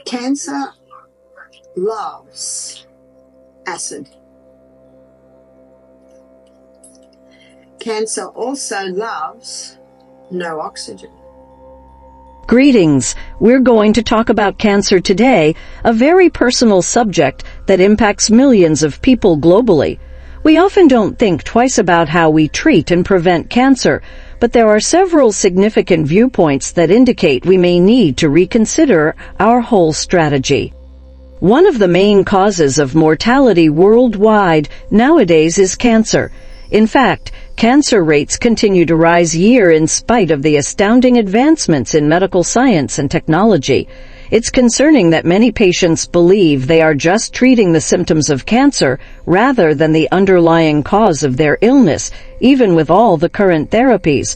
Cancer loves acid. Cancer also loves no oxygen. Greetings. We're going to talk about cancer today, a very personal subject that impacts millions of people globally. We often don't think twice about how we treat and prevent cancer, but there are several significant viewpoints that indicate we may need to reconsider our whole strategy. One of the main causes of mortality worldwide nowadays is cancer. In fact, cancer rates continue to rise year in spite of the astounding advancements in medical science and technology. It's concerning that many patients believe they are just treating the symptoms of cancer rather than the underlying cause of their illness, even with all the current therapies.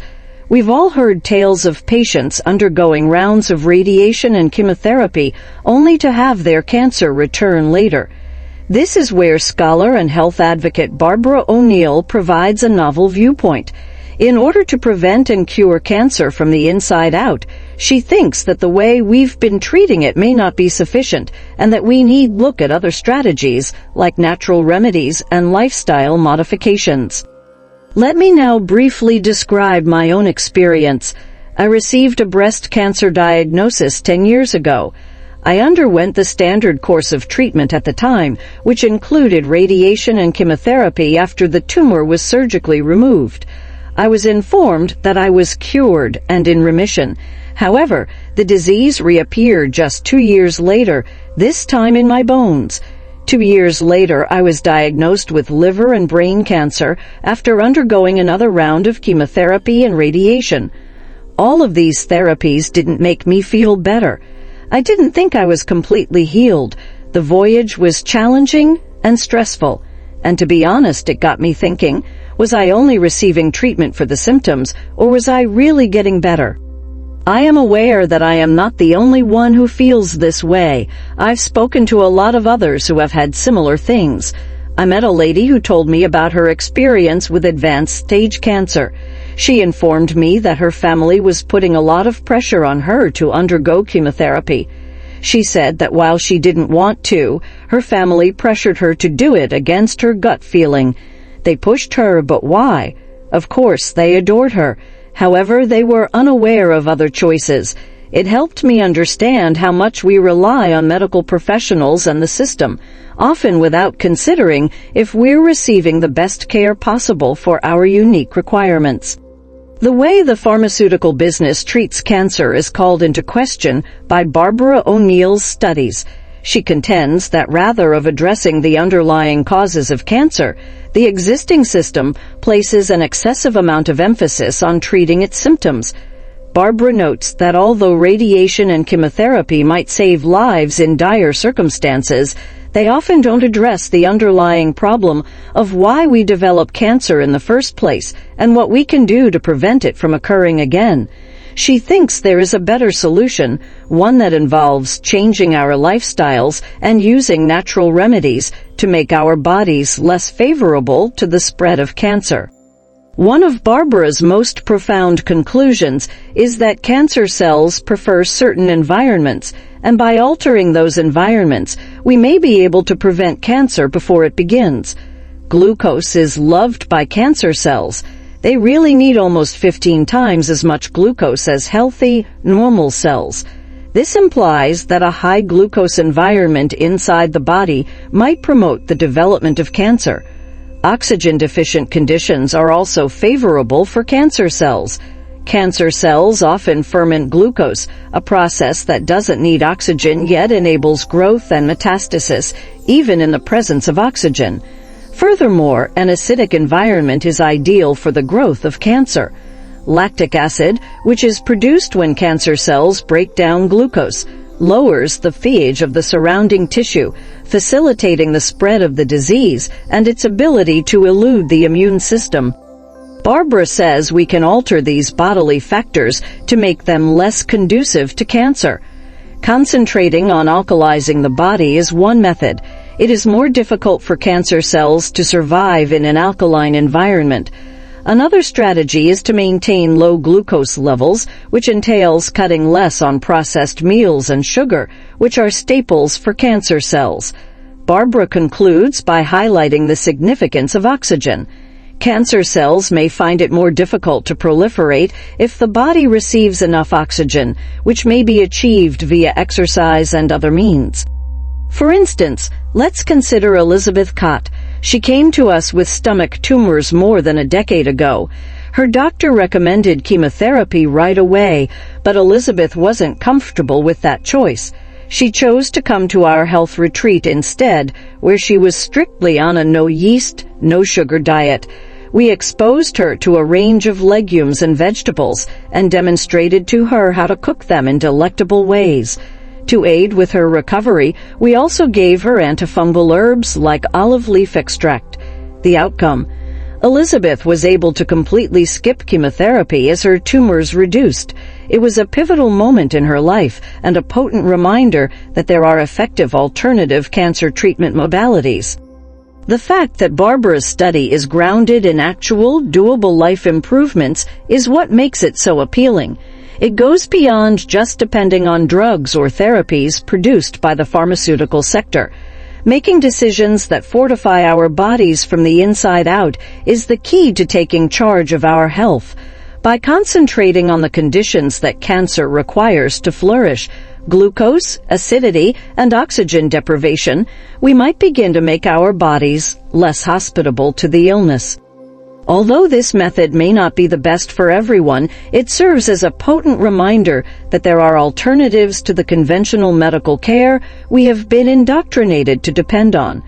We've all heard tales of patients undergoing rounds of radiation and chemotherapy only to have their cancer return later. This is where scholar and health advocate Barbara O'Neill provides a novel viewpoint. In order to prevent and cure cancer from the inside out, she thinks that the way we've been treating it may not be sufficient and that we need to look at other strategies like natural remedies and lifestyle modifications. Let me now briefly describe my own experience. I received a breast cancer diagnosis 10 years ago. I underwent the standard course of treatment at the time, which included radiation and chemotherapy after the tumor was surgically removed. I was informed that I was cured and in remission. However, the disease reappeared just 2 years later, this time in my bones. 2 years later, I was diagnosed with liver and brain cancer after undergoing another round of chemotherapy and radiation. All of these therapies didn't make me feel better. I didn't think I was completely healed. The voyage was challenging and stressful. And to be honest, it got me thinking, was I only receiving treatment for the symptoms, or was I really getting better? I am aware that I am not the only one who feels this way. I've spoken to a lot of others who have had similar things. I met a lady who told me about her experience with advanced stage cancer. She informed me that her family was putting a lot of pressure on her to undergo chemotherapy. She said that while she didn't want to, her family pressured her to do it against her gut feeling. They pushed her, but why? Of course, they adored her. However, they were unaware of other choices. It helped me understand how much we rely on medical professionals and the system, often without considering if we're receiving the best care possible for our unique requirements. The way the pharmaceutical business treats cancer is called into question by Barbara O'Neill's studies. She contends that rather of addressing the underlying causes of cancer, the existing system places an excessive amount of emphasis on treating its symptoms. Barbara notes that although radiation and chemotherapy might save lives in dire circumstances, they often don't address the underlying problem of why we develop cancer in the first place and what we can do to prevent it from occurring again. She thinks there is a better solution, one that involves changing our lifestyles and using natural remedies to make our bodies less favorable to the spread of cancer. One of Barbara's most profound conclusions is that cancer cells prefer certain environments, and by altering those environments, we may be able to prevent cancer before it begins. Glucose is loved by cancer cells. They really need almost 15 times as much glucose as healthy, normal cells. This implies that a high glucose environment inside the body might promote the development of cancer. Oxygen-deficient conditions are also favorable for cancer cells. Cancer cells often ferment glucose, a process that doesn't need oxygen yet enables growth and metastasis, even in the presence of oxygen. Furthermore, an acidic environment is ideal for the growth of cancer. Lactic acid, which is produced when cancer cells break down glucose, lowers the pH of the surrounding tissue, facilitating the spread of the disease and its ability to elude the immune system. Barbara says we can alter these bodily factors to make them less conducive to cancer. Concentrating on alkalizing the body is one method. It is more difficult for cancer cells to survive in an alkaline environment. Another strategy is to maintain low glucose levels, which entails cutting less on processed meals and sugar, which are staples for cancer cells. Barbara concludes by highlighting the significance of oxygen. Cancer cells may find it more difficult to proliferate if the body receives enough oxygen, which may be achieved via exercise and other means. For instance, let's consider Elizabeth Cott. She came to us with stomach tumors more than a decade ago. Her doctor recommended chemotherapy right away, but Elizabeth wasn't comfortable with that choice. She chose to come to our health retreat instead, where she was strictly on a no-yeast, no-sugar diet. We exposed her to a range of legumes and vegetables and demonstrated to her how to cook them in delectable ways. To aid with her recovery, we also gave her antifungal herbs like olive leaf extract. The outcome: Elizabeth was able to completely skip chemotherapy as her tumors reduced. It was a pivotal moment in her life and a potent reminder that there are effective alternative cancer treatment modalities. The fact that Barbara's study is grounded in actual, doable life improvements is what makes it so appealing. It goes beyond just depending on drugs or therapies produced by the pharmaceutical sector. Making decisions that fortify our bodies from the inside out is the key to taking charge of our health. By concentrating on the conditions that cancer requires to flourish, glucose, acidity, and oxygen deprivation, we might begin to make our bodies less hospitable to the illness. Although this method may not be the best for everyone, it serves as a potent reminder that there are alternatives to the conventional medical care we have been indoctrinated to depend on.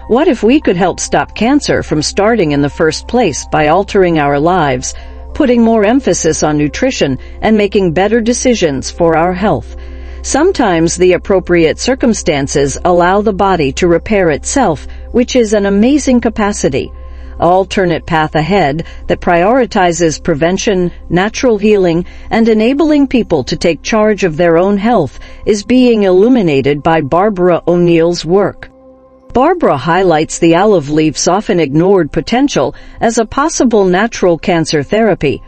What if we could help stop cancer from starting in the first place by altering our lives, putting more emphasis on nutrition, and making better decisions for our health? Sometimes the appropriate circumstances allow the body to repair itself, which is an amazing capacity. An alternate path ahead that prioritizes prevention, natural healing, and enabling people to take charge of their own health is being illuminated by Barbara O'Neill's work. Barbara highlights the olive leaf's often ignored potential as a possible natural cancer therapy.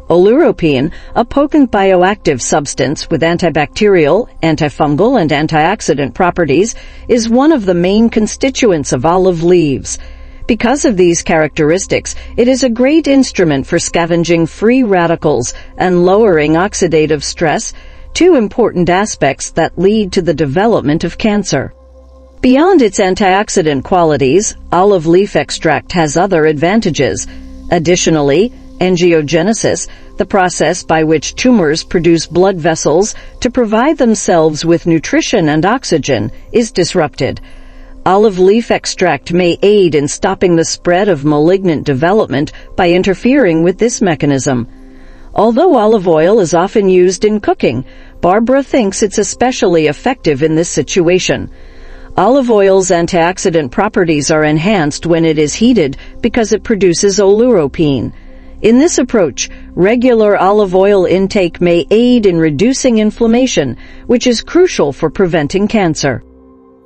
Oleuropein, a potent bioactive substance with antibacterial, antifungal, and antioxidant properties, is one of the main constituents of olive leaves. Because of these characteristics, it is a great instrument for scavenging free radicals and lowering oxidative stress, two important aspects that lead to the development of cancer. Beyond its antioxidant qualities, olive leaf extract has other advantages. Additionally, angiogenesis, the process by which tumors produce blood vessels to provide themselves with nutrition and oxygen, is disrupted. Olive leaf extract may aid in stopping the spread of malignant development by interfering with this mechanism. Although olive oil is often used in cooking, Barbara thinks it's especially effective in this situation. Olive oil's antioxidant properties are enhanced when it is heated because it produces oleuropein. In this approach, regular olive oil intake may aid in reducing inflammation, which is crucial for preventing cancer.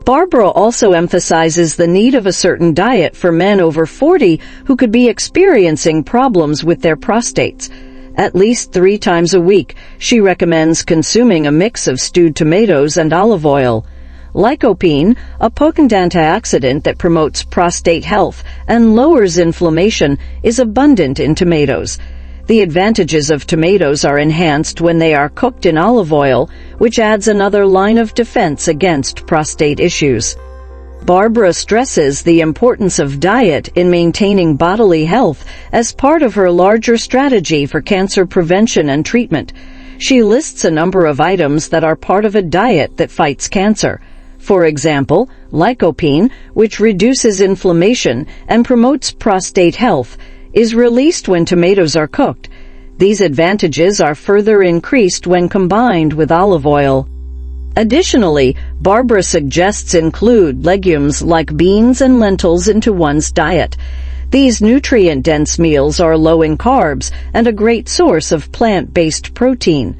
Barbara also emphasizes the need of a certain diet for men over 40 who could be experiencing problems with their prostates. At least 3 times a week, she recommends consuming a mix of stewed tomatoes and olive oil. Lycopene, a potent antioxidant that promotes prostate health and lowers inflammation, is abundant in tomatoes. The advantages of tomatoes are enhanced when they are cooked in olive oil, which adds another line of defense against prostate issues. Barbara stresses the importance of diet in maintaining bodily health as part of her larger strategy for cancer prevention and treatment. She lists a number of items that are part of a diet that fights cancer. For example, lycopene, which reduces inflammation and promotes prostate health, is released when tomatoes are cooked. These advantages are further increased when combined with olive oil. Additionally, Barbara suggests include legumes like beans and lentils into one's diet. These nutrient-dense meals are low in carbs and a great source of plant-based protein.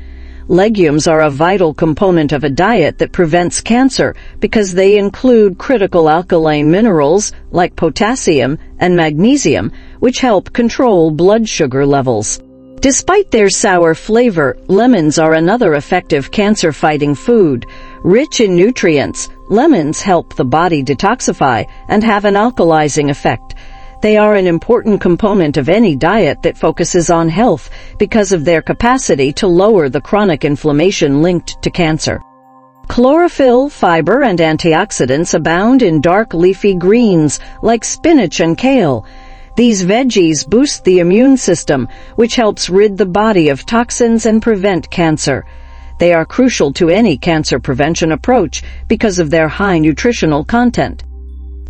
Legumes are a vital component of a diet that prevents cancer because they include critical alkaline minerals like potassium and magnesium, which help control blood sugar levels. Despite their sour flavor, lemons are another effective cancer-fighting food. Rich in nutrients, lemons help the body detoxify and have an alkalizing effect. They are an important component of any diet that focuses on health because of their capacity to lower the chronic inflammation linked to cancer. Chlorophyll, fiber, and antioxidants abound in dark leafy greens like spinach and kale. These veggies boost the immune system, which helps rid the body of toxins and prevent cancer. They are crucial to any cancer prevention approach because of their high nutritional content.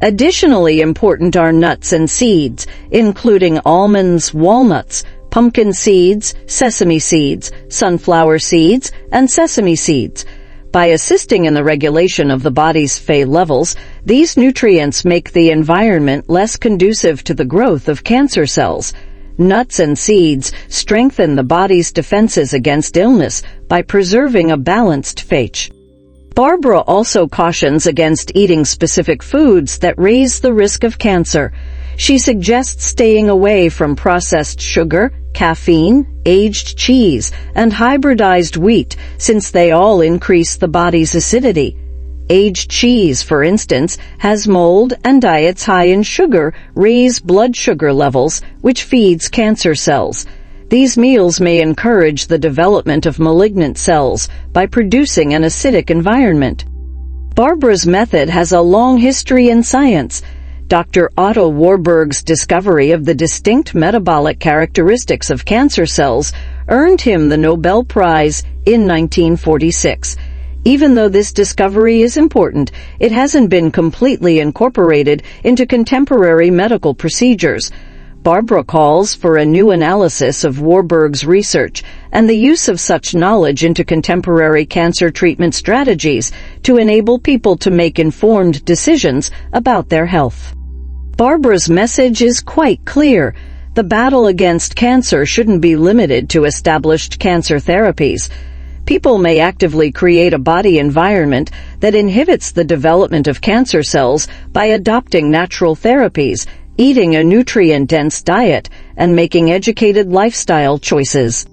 Additionally important are nuts and seeds, including almonds, walnuts, pumpkin seeds, sesame seeds, sunflower seeds, and sesame seeds. By assisting in the regulation of the body's Phe levels, these nutrients make the environment less conducive to the growth of cancer cells. Nuts and seeds strengthen the body's defenses against illness by preserving a balanced pH. Barbara also cautions against eating specific foods that raise the risk of cancer. She suggests staying away from processed sugar, caffeine, aged cheese, and hybridized wheat, since they all increase the body's acidity. Aged cheese, for instance, has mold, and diets high in sugar raise blood sugar levels, which feeds cancer cells. These meals may encourage the development of malignant cells by producing an acidic environment. Barbara's method has a long history in science. Dr. Otto Warburg's discovery of the distinct metabolic characteristics of cancer cells earned him the Nobel Prize in 1946. Even though this discovery is important, it hasn't been completely incorporated into contemporary medical procedures. Barbara calls for a new analysis of Warburg's research and the use of such knowledge into contemporary cancer treatment strategies to enable people to make informed decisions about their health. Barbara's message is quite clear. The battle against cancer shouldn't be limited to established cancer therapies. People may actively create a body environment that inhibits the development of cancer cells by adopting natural therapies, eating a nutrient-dense diet, and making educated lifestyle choices.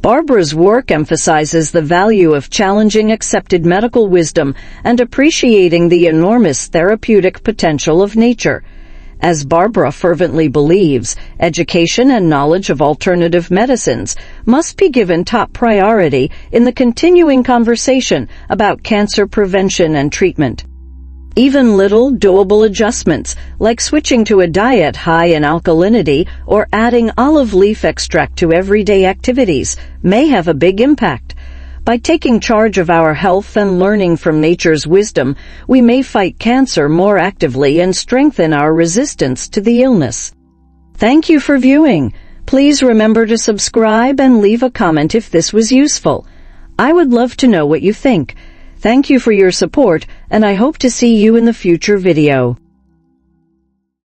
Barbara's work emphasizes the value of challenging accepted medical wisdom and appreciating the enormous therapeutic potential of nature. As Barbara fervently believes, education and knowledge of alternative medicines must be given top priority in the continuing conversation about cancer prevention and treatment. Even little, doable adjustments, like switching to a diet high in alkalinity or adding olive leaf extract to everyday activities, may have a big impact. By taking charge of our health and learning from nature's wisdom, we may fight cancer more actively and strengthen our resistance to the illness. Thank you for viewing. Please remember to subscribe and leave a comment if this was useful. I would love to know what you think. Thank you for your support, and I hope to see you in the future video.